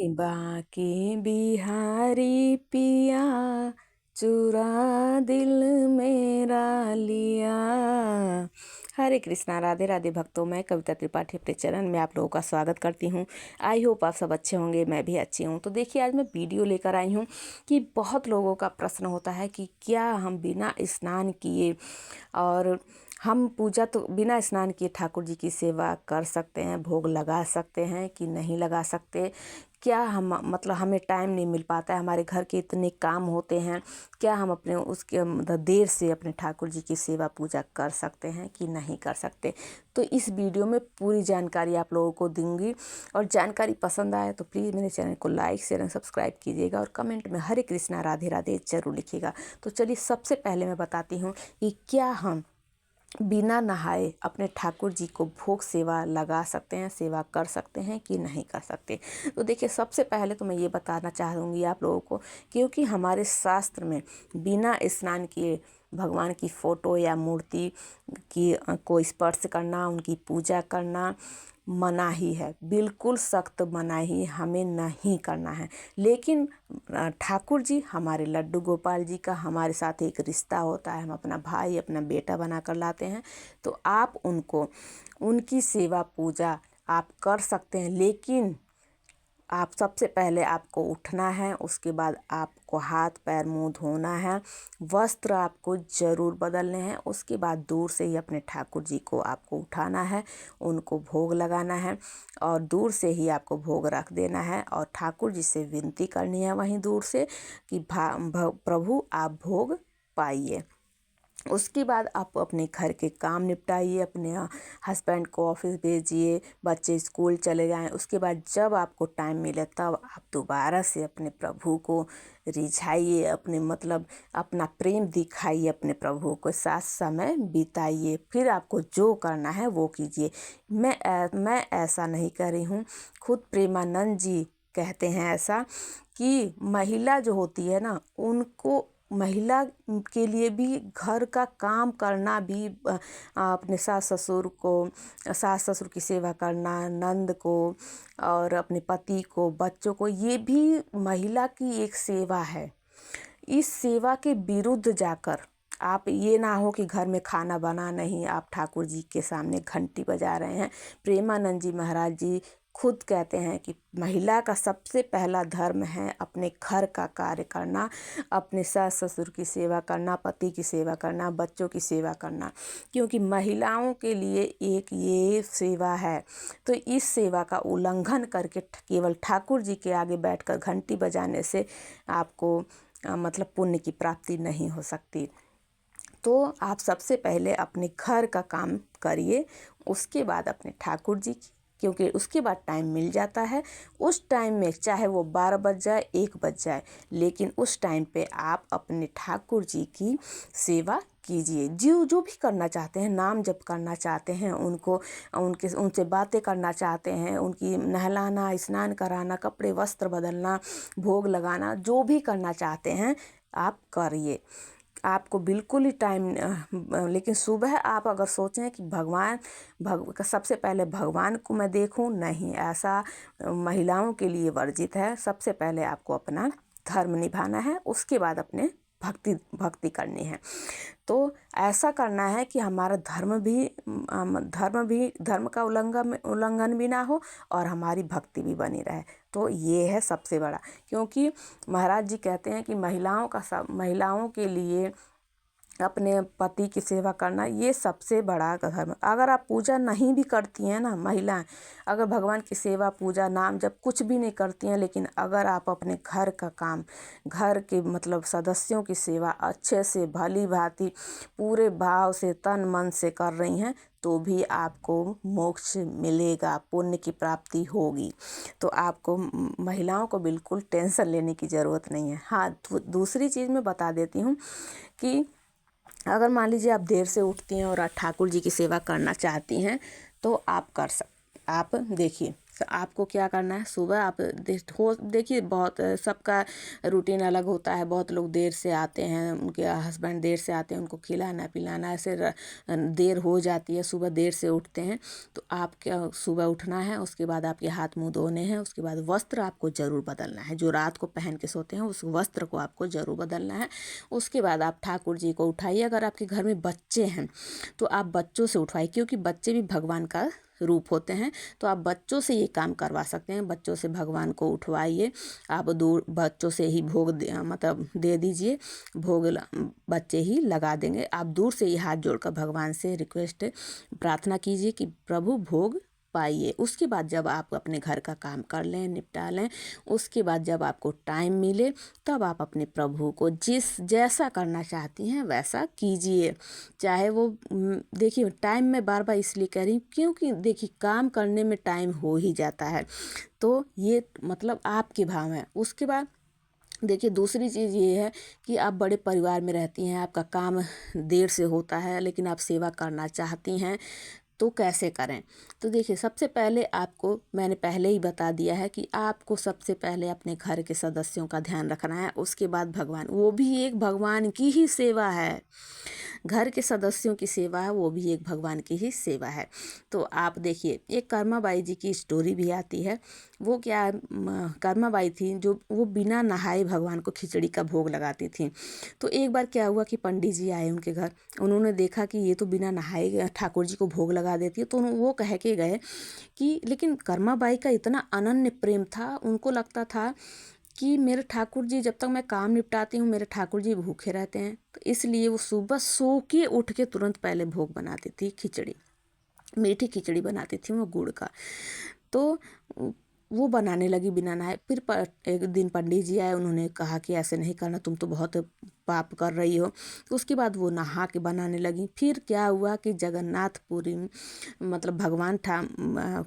बाके बिहारी पिया चुरा दिल मेरा लिया। हरे कृष्णा, राधे राधे भक्तों। मैं कविता त्रिपाठी अपने चैनल में आप लोगों का स्वागत करती हूँ। आई होप आप सब अच्छे होंगे, मैं भी अच्छी हूँ। तो देखिए, आज मैं वीडियो लेकर आई हूँ कि बहुत लोगों का प्रश्न होता है कि क्या हम बिना स्नान किए और हम पूजा तो बिना स्नान किए ठाकुर जी की सेवा कर सकते हैं, भोग लगा सकते हैं कि नहीं लगा सकते। क्या हम मतलब हमें टाइम नहीं मिल पाता है, हमारे घर के इतने काम होते हैं, क्या हम अपने उसके देर से अपने ठाकुर जी की सेवा पूजा कर सकते हैं कि नहीं कर सकते। तो इस वीडियो में पूरी जानकारी आप लोगों को दूंगी, और जानकारी पसंद आए तो प्लीज़ मेरे चैनल को लाइक शेयर एंड सब्सक्राइब कीजिएगा, और कमेंट में हरे कृष्णा राधे राधे जरूर लिखिएगा। तो चलिए, सबसे पहले मैं बताती हूँ कि क्या हम बिना नहाए अपने ठाकुर जी को भोग सेवा लगा सकते हैं, सेवा कर सकते हैं कि नहीं कर सकते। तो देखिए, सबसे पहले तो मैं ये बताना चाहूँगी आप लोगों को, क्योंकि हमारे शास्त्र में बिना स्नान किए भगवान की फ़ोटो या मूर्ति की को स्पर्श करना, उनकी पूजा करना मनाही है, बिल्कुल सख्त मनाही, हमें नहीं करना है। लेकिन ठाकुर जी हमारे लड्डू गोपाल जी का हमारे साथ एक रिश्ता होता है, हम अपना भाई अपना बेटा बना कर लाते हैं। तो आप उनको उनकी सेवा पूजा आप कर सकते हैं, लेकिन आप सबसे पहले आपको उठना है, उसके बाद आपको हाथ पैर मुंह धोना है, वस्त्र आपको ज़रूर बदलने हैं, उसके बाद दूर से ही अपने ठाकुर जी को आपको उठाना है, उनको भोग लगाना है, और दूर से ही आपको भोग रख देना है, और ठाकुर जी से विनती करनी है वहीं दूर से कि प्रभु आप भोग पाइए। उसके बाद आप अपने घर के काम निपटाइए, अपने हस्बैंड को ऑफिस भेजिए, बच्चे स्कूल चले जाएं। उसके बाद जब आपको टाइम मिले तब आप दोबारा से अपने प्रभु को रिझाइए, अपने मतलब अपना प्रेम दिखाइए, अपने प्रभु के साथ समय बिताइए। फिर आपको जो करना है वो कीजिए। मैं ऐसा नहीं कर रही हूँ, खुद प्रेमानंद जी कहते हैं ऐसा कि महिला जो होती है ना, उनको महिला के लिए भी घर का काम करना भी अपने सास ससुर की सेवा करना, नंद को और अपने पति को, बच्चों को, ये भी महिला की एक सेवा है। इस सेवा के विरुद्ध जाकर आप ये ना हो कि घर में खाना बना नहीं, आप ठाकुर जी के सामने घंटी बजा रहे हैं। प्रेमानंद जी महाराज जी खुद कहते हैं कि महिला का सबसे पहला धर्म है अपने घर का कार्य करना, अपने सास ससुर की सेवा करना, पति की सेवा करना, बच्चों की सेवा करना, क्योंकि महिलाओं के लिए एक ये सेवा है। तो इस सेवा का उल्लंघन करके केवल ठाकुर जी के आगे बैठकर घंटी बजाने से आपको मतलब पुण्य की प्राप्ति नहीं हो सकती। तो आप सबसे पहले अपने घर का काम करिए, उसके बाद अपने ठाकुर जी की, क्योंकि उसके बाद टाइम मिल जाता है। उस टाइम में चाहे वो 12 बज जाए, 1 बज जाए, लेकिन उस टाइम पे आप अपने ठाकुर जी की सेवा कीजिए। जो भी करना चाहते हैं, नाम जप करना चाहते हैं, उनसे बातें करना चाहते हैं, उनकी नहलाना, स्नान कराना, कपड़े वस्त्र बदलना, भोग लगाना, जो भी करना चाहते हैं आप करिए। आपको बिल्कुल ही टाइम लेकिन सुबह आप अगर सोचें कि सबसे पहले भगवान को मैं देखूं, नहीं, ऐसा महिलाओं के लिए वर्जित है। सबसे पहले आपको अपना धर्म निभाना है, उसके बाद अपने भक्ति करनी है। तो ऐसा करना है कि हमारा धर्म का उल्लंघन भी ना हो और हमारी भक्ति भी बनी रहे। तो ये है सबसे बड़ा, क्योंकि महाराज जी कहते हैं कि महिलाओं के लिए अपने पति की सेवा करना ये सबसे बड़ा धर्म। अगर आप पूजा नहीं भी करती हैं ना, महिलाएं अगर भगवान की सेवा पूजा नाम जब कुछ भी नहीं करती हैं, लेकिन अगर आप अपने घर का काम, घर के मतलब सदस्यों की सेवा अच्छे से भली भांति पूरे भाव से तन मन से कर रही हैं, तो भी आपको मोक्ष मिलेगा, पुण्य की प्राप्ति होगी। तो आपको महिलाओं को बिल्कुल टेंशन लेने की ज़रूरत नहीं है। हाँ, दूसरी चीज़ मैं बता देती हूँ कि अगर मान लीजिए आप देर से उठती हैं और ठाकुर जी की सेवा करना चाहती हैं, तो आप देखिए, आपको क्या करना है, सुबह आप देखिए बहुत सबका रूटीन अलग होता है। बहुत लोग देर से आते हैं, उनके हस्बैंड देर से आते हैं, उनको खिलाना पिलाना ऐसे देर हो जाती है, सुबह देर से उठते हैं। तो आप क्या सुबह उठना है, उसके बाद आपके हाथ मुंह धोने हैं, उसके बाद वस्त्र आपको ज़रूर बदलना है। जो रात को पहन के सोते हैं उस वस्त्र को आपको ज़रूर बदलना है। उसके बाद आप ठाकुर जी को उठाइए। अगर आपके घर में बच्चे हैं तो आप बच्चों से उठवाइए, क्योंकि बच्चे भी भगवान का रूप होते हैं। तो आप बच्चों से ये काम करवा सकते हैं, बच्चों से भगवान को उठवाइए। आप दूर बच्चों से ही भोग मतलब दे दीजिए, भोग बच्चे ही लगा देंगे। आप दूर से ही हाथ जोड़कर भगवान से रिक्वेस्ट प्रार्थना कीजिए कि प्रभु भोग पाइए। उसके बाद जब आप अपने घर का काम कर लें, निपटा लें, उसके बाद जब आपको टाइम मिले तब आप अपने प्रभु को जैसा करना चाहती हैं वैसा कीजिए। चाहे वो देखिए टाइम मैं बार बार इसलिए कह रही हूँ क्योंकि देखिए काम करने में टाइम हो ही जाता है। तो ये मतलब आपके भाव हैं। उसके बाद देखिए दूसरी चीज़ ये है कि आप बड़े परिवार में रहती हैं, आपका काम देर से होता है, लेकिन आप सेवा करना चाहती हैं, तो कैसे करें। तो देखिए सबसे पहले आपको मैंने पहले ही बता दिया है कि आपको सबसे पहले अपने घर के सदस्यों का ध्यान रखना है। उसके बाद भगवान, वो भी एक भगवान की ही सेवा है। घर के सदस्यों की सेवा है, वो भी एक भगवान की ही सेवा है। तो आप देखिए एक कर्माबाई जी की स्टोरी भी आती है। वो क्या कर्माबाई थी जो वो बिना नहाए भगवान को खिचड़ी का भोग लगाती थी। तो एक बार क्या हुआ कि पंडित जी आए उनके घर, उन्होंने देखा कि ये तो बिना नहाए ठाकुर जी को भोग लगा देती है। तो वो कह के गए कि लेकिन कर्माबाई का इतना अनन्य प्रेम था, उनको लगता था कि मेरे ठाकुर जी जब तक मैं काम निपटाती हूँ मेरे ठाकुर जी भूखे रहते हैं। तो इसलिए वो सुबह सो के उठ के तुरंत पहले भोग बनाती थी, खिचड़ी, मीठी खिचड़ी बनाती थी वो गुड़ का। तो वो बनाने लगी बिना नहाए। फिर एक दिन पंडित जी आए, उन्होंने कहा कि ऐसे नहीं करना, तुम तो बहुत पाप कर रही हो। तो उसके बाद वो नहा के बनाने लगी। फिर क्या हुआ कि जगन्नाथपुरी मतलब भगवान था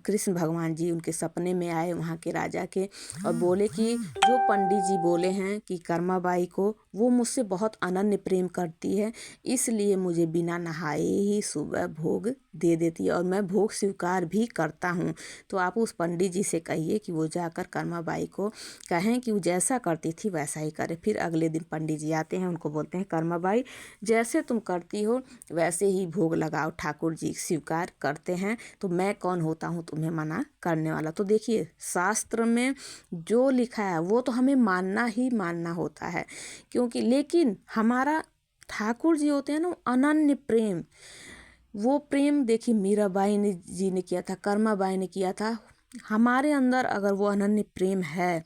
कृष्ण भगवान जी उनके सपने में आए वहाँ के राजा के, और बोले कि जो पंडित जी बोले हैं कि कर्माबाई को वो मुझसे बहुत अनन्य प्रेम करती है, इसलिए मुझे बिना नहाए ही सुबह भोग दे देती है और मैं भोग स्वीकार भी करता हूँ। तो आप उस पंडित जी से कहिए कि वो जाकर कर्माबाई को कहें कि वो जैसा करती थी वैसा ही करे। फिर अगले दिन पंडित जी आते हैं, उनको बोलते हैं कर्माबाई जैसे तुम करती हो वैसे ही भोग लगाओ, ठाकुर जी स्वीकार करते हैं, तो मैं कौन होता हूँ तुम्हें मना करने वाला। तो देखिए शास्त्र में जो लिखा है वो तो हमें मानना ही मानना होता है, क्योंकि लेकिन हमारा ठाकुर जी होते हैं ना अनन्य प्रेम, वो प्रेम देखिए मीराबाई ने जी ने किया था, कर्माबाई ने किया था। हमारे अंदर अगर वो अनन्य प्रेम है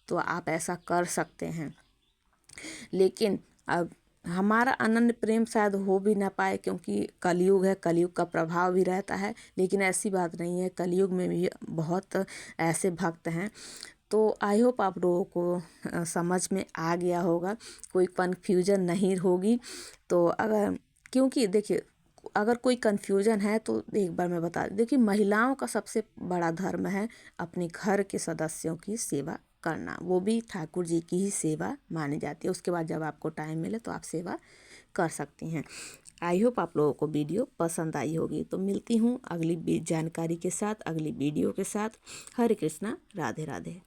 तो आप ऐसा कर सकते हैं। लेकिन अब हमारा अनन्य प्रेम शायद हो भी ना पाए, क्योंकि कलयुग है, कलयुग का प्रभाव भी रहता है। लेकिन ऐसी बात नहीं है, कलयुग में भी बहुत ऐसे भक्त हैं। तो आई होप आप लोगों को समझ में आ गया होगा, कोई कन्फ्यूजन नहीं होगी। तो अगर क्योंकि देखिए अगर कोई कन्फ्यूजन है तो एक बार मैं बता देखिए महिलाओं का सबसे बड़ा धर्म है अपने घर के सदस्यों की सेवा करना, वो भी ठाकुर जी की ही सेवा मानी जाती है। उसके बाद जब आपको टाइम मिले तो आप सेवा कर सकती हैं। आई होप आप लोगों को वीडियो पसंद आई होगी। तो मिलती हूँ अगली जानकारी के साथ, अगली वीडियो के साथ। हरे कृष्णा, राधे राधे।